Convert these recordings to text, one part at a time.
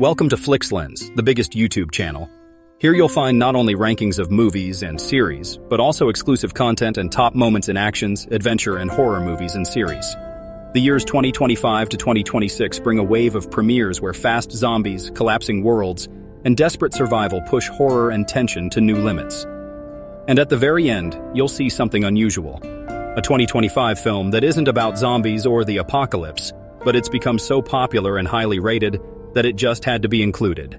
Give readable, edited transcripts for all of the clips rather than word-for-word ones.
Welcome to FlixLens, the biggest YouTube channel. Here you'll find not only rankings of movies and series, but also exclusive content and top moments in actions, adventure, and horror movies and series. The years 2025 to 2026 bring a wave of premieres where fast zombies, collapsing worlds, and desperate survival push horror and tension to new limits. And at the very end, you'll see something unusual. A 2025 film that isn't about zombies or the apocalypse, but it's become so popular and highly rated that it just had to be included.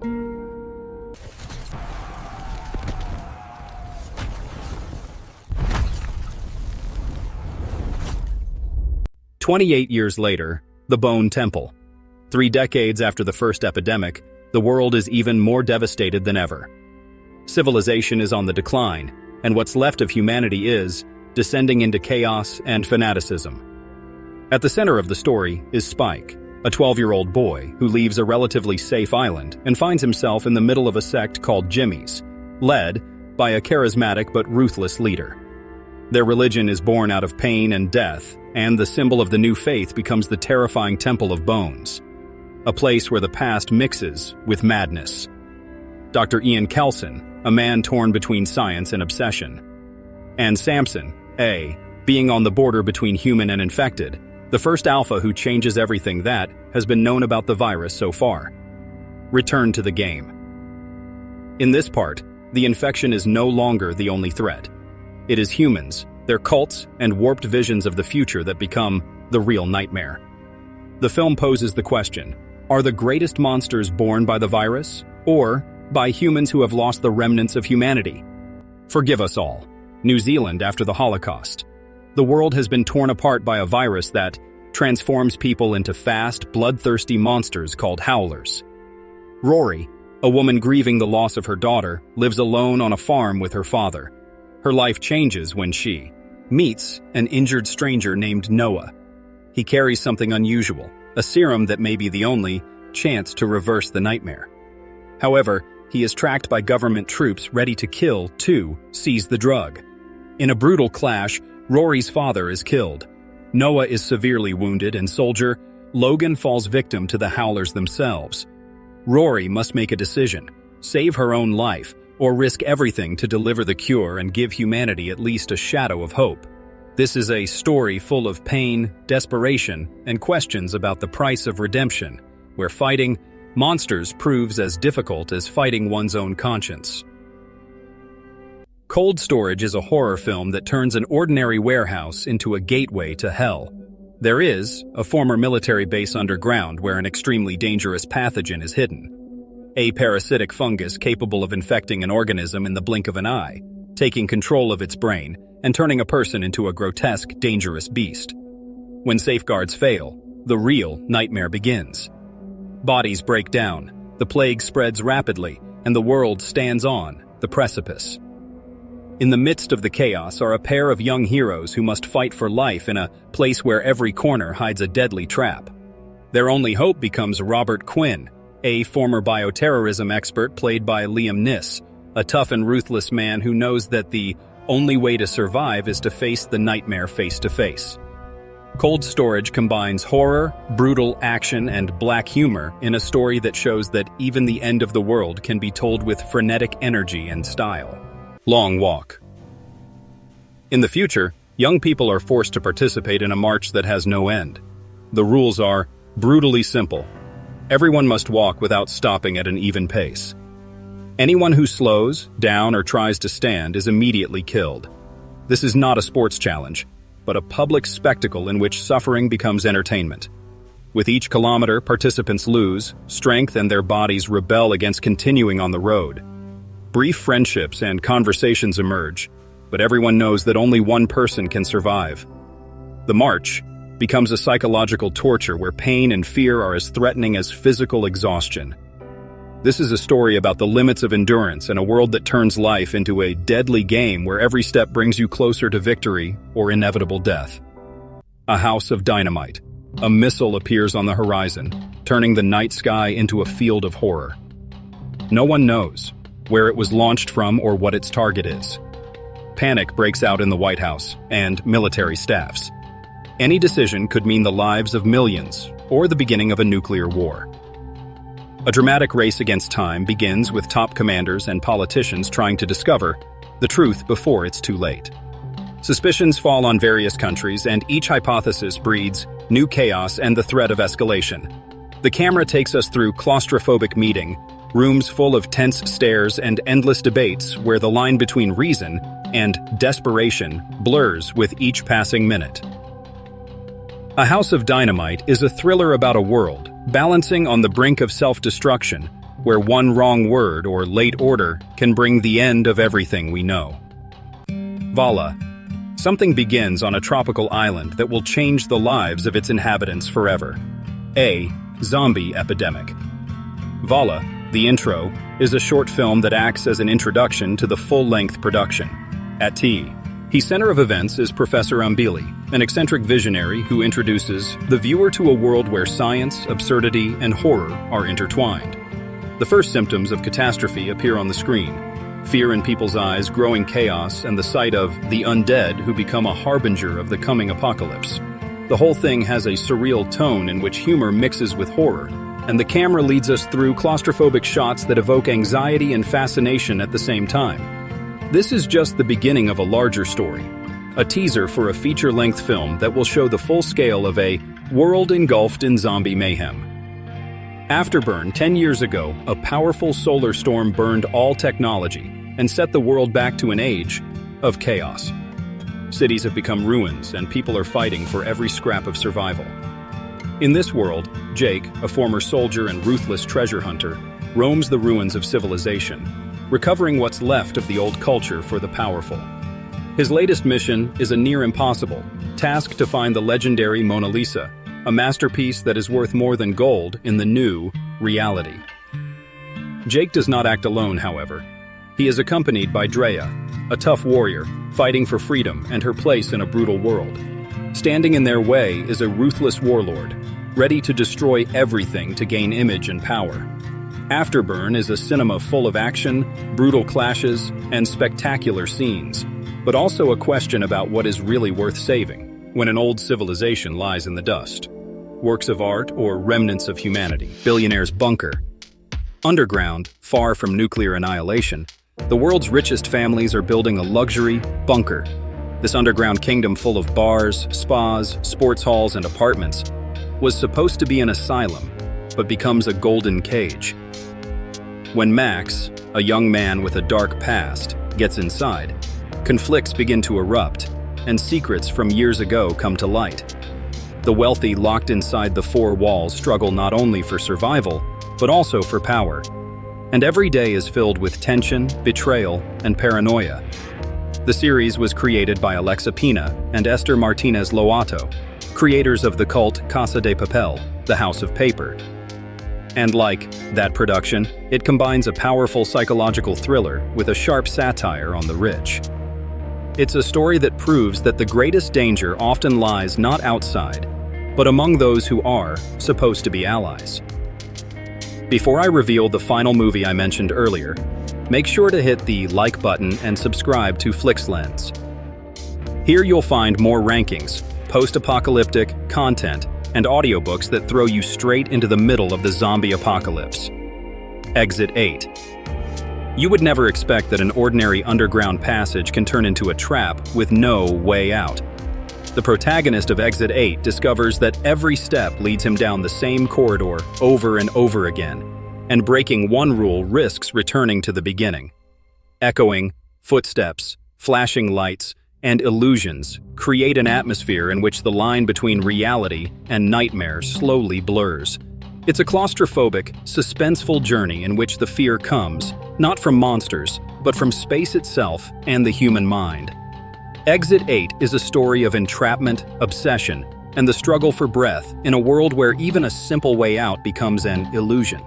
"28 years later, the Bone Temple. 3 decades after the first epidemic, the world is even more devastated than ever. Civilization is on the decline, and what's left of humanity is descending into chaos and fanaticism. At the center of the story is Spike, a 12-year-old boy who leaves a relatively safe island and finds himself in the middle of a sect called Jimmy's, led by a charismatic but ruthless leader. Their religion is born out of pain and death, and the symbol of the new faith becomes the terrifying Temple of Bones, a place where the past mixes with madness. Dr. Ian Kelson, a man torn between science and obsession. And Samson, being on the border between human and infected, the first alpha who changes everything that has been known about the virus so far. Return to the game. In this part, the infection is no longer the only threat. It is humans, their cults, and warped visions of the future that become the real nightmare. The film poses the question, are the greatest monsters born by the virus, or by humans who have lost the remnants of humanity? Forgive us all. New Zealand after the Holocaust. The world has been torn apart by a virus that transforms people into fast, bloodthirsty monsters called howlers. Rory, a woman grieving the loss of her daughter, lives alone on a farm with her father. Her life changes when she meets an injured stranger named Noah. He carries something unusual, a serum that may be the only chance to reverse the nightmare. However, he is tracked by government troops ready to kill to seize the drug. In a brutal clash, Rory's father is killed. Noah is severely wounded, and soldier Logan falls victim to the howlers themselves. Rory must make a decision, save her own life, or risk everything to deliver the cure and give humanity at least a shadow of hope. This is a story full of pain, desperation, and questions about the price of redemption, where fighting monsters proves as difficult as fighting one's own conscience. Cold Storage is a horror film that turns an ordinary warehouse into a gateway to hell. There is a former military base underground where an extremely dangerous pathogen is hidden. A parasitic fungus capable of infecting an organism in the blink of an eye, taking control of its brain, and turning a person into a grotesque, dangerous beast. When safeguards fail, the real nightmare begins. Bodies break down, the plague spreads rapidly, and the world stands on the precipice. In the midst of the chaos are a pair of young heroes who must fight for life in a place where every corner hides a deadly trap. Their only hope becomes Robert Quinn, a former bioterrorism expert played by Liam Neeson, a tough and ruthless man who knows that the only way to survive is to face the nightmare face to face. Cold Storage combines horror, brutal action, and black humor in a story that shows that even the end of the world can be told with frenetic energy and style. Long Walk. In the future, young people are forced to participate in a march that has no end. The rules are brutally simple. Everyone must walk without stopping at an even pace. Anyone who slows down or tries to stand is immediately killed. This is not a sports challenge, but a public spectacle in which suffering becomes entertainment. With each kilometer, participants lose strength and their bodies rebel against continuing on the road. Brief friendships and conversations emerge, but everyone knows that only one person can survive. The march becomes a psychological torture where pain and fear are as threatening as physical exhaustion. This is a story about the limits of endurance and a world that turns life into a deadly game where every step brings you closer to victory or inevitable death. A house of dynamite. A missile appears on the horizon, turning the night sky into a field of horror. No one knows where it was launched from or what its target is. Panic breaks out in the White House and military staffs. Any decision could mean the lives of millions or the beginning of a nuclear war. A dramatic race against time begins with top commanders and politicians trying to discover the truth before it's too late. Suspicions fall on various countries, and each hypothesis breeds new chaos and the threat of escalation. The camera takes us through claustrophobic meeting, rooms full of tense stares and endless debates where the line between reason and desperation blurs with each passing minute. A House of Dynamite is a thriller about a world balancing on the brink of self-destruction, where one wrong word or late order can bring the end of everything we know. Vala. Something begins on a tropical island that will change the lives of its inhabitants forever. A zombie epidemic. Vala, the intro, is a short film that acts as an introduction to the full-length production. At the center of events is Professor Umbili, an eccentric visionary who introduces the viewer to a world where science, absurdity, and horror are intertwined. The first symptoms of catastrophe appear on the screen: fear in people's eyes, growing chaos, and the sight of the undead who become a harbinger of the coming apocalypse. The whole thing has a surreal tone in which humor mixes with horror, and the camera leads us through claustrophobic shots that evoke anxiety and fascination at the same time. This is just the beginning of a larger story, a teaser for a feature-length film that will show the full scale of a world engulfed in zombie mayhem. Afterburn, 10 years ago, a powerful solar storm burned all technology and set the world back to an age of chaos. Cities have become ruins, and people are fighting for every scrap of survival. In this world, Jake, a former soldier and ruthless treasure hunter, roams the ruins of civilization, recovering what's left of the old culture for the powerful. His latest mission is a near-impossible task to find the legendary Mona Lisa, a masterpiece that is worth more than gold in the new reality. Jake does not act alone, however. He is accompanied by Drea, a tough warrior, fighting for freedom and her place in a brutal world. Standing in their way is a ruthless warlord, ready to destroy everything to gain image and power. Afterburn is a cinema full of action, brutal clashes, and spectacular scenes, but also a question about what is really worth saving when an old civilization lies in the dust. Works of art or remnants of humanity. Billionaire's bunker. Underground, far from nuclear annihilation, the world's richest families are building a luxury bunker. This underground kingdom full of bars, spas, sports halls, and apartments was supposed to be an asylum, but becomes a golden cage. When Max, a young man with a dark past, gets inside, conflicts begin to erupt, and secrets from years ago come to light. The wealthy locked inside the four walls struggle not only for survival, but also for power. And every day is filled with tension, betrayal, and paranoia. The series was created by Alexa Pina and Esther Martinez Loato, creators of the cult Casa de Papel, the House of Paper. And like that production, it combines a powerful psychological thriller with a sharp satire on the rich. It's a story that proves that the greatest danger often lies not outside, but among those who are supposed to be allies. Before I reveal the final movie I mentioned earlier, make sure to hit the like button and subscribe to FlixLens. Here you'll find more rankings, post-apocalyptic content, and audiobooks that throw you straight into the middle of the zombie apocalypse. Exit 8. You would never expect that an ordinary underground passage can turn into a trap with no way out. The protagonist of Exit 8 discovers that every step leads him down the same corridor over and over again, and breaking one rule risks returning to the beginning. Echoing, footsteps, flashing lights, and illusions create an atmosphere in which the line between reality and nightmare slowly blurs. It's a claustrophobic, suspenseful journey in which the fear comes, not from monsters, but from space itself and the human mind. Exit 8 is a story of entrapment, obsession, and the struggle for breath in a world where even a simple way out becomes an illusion.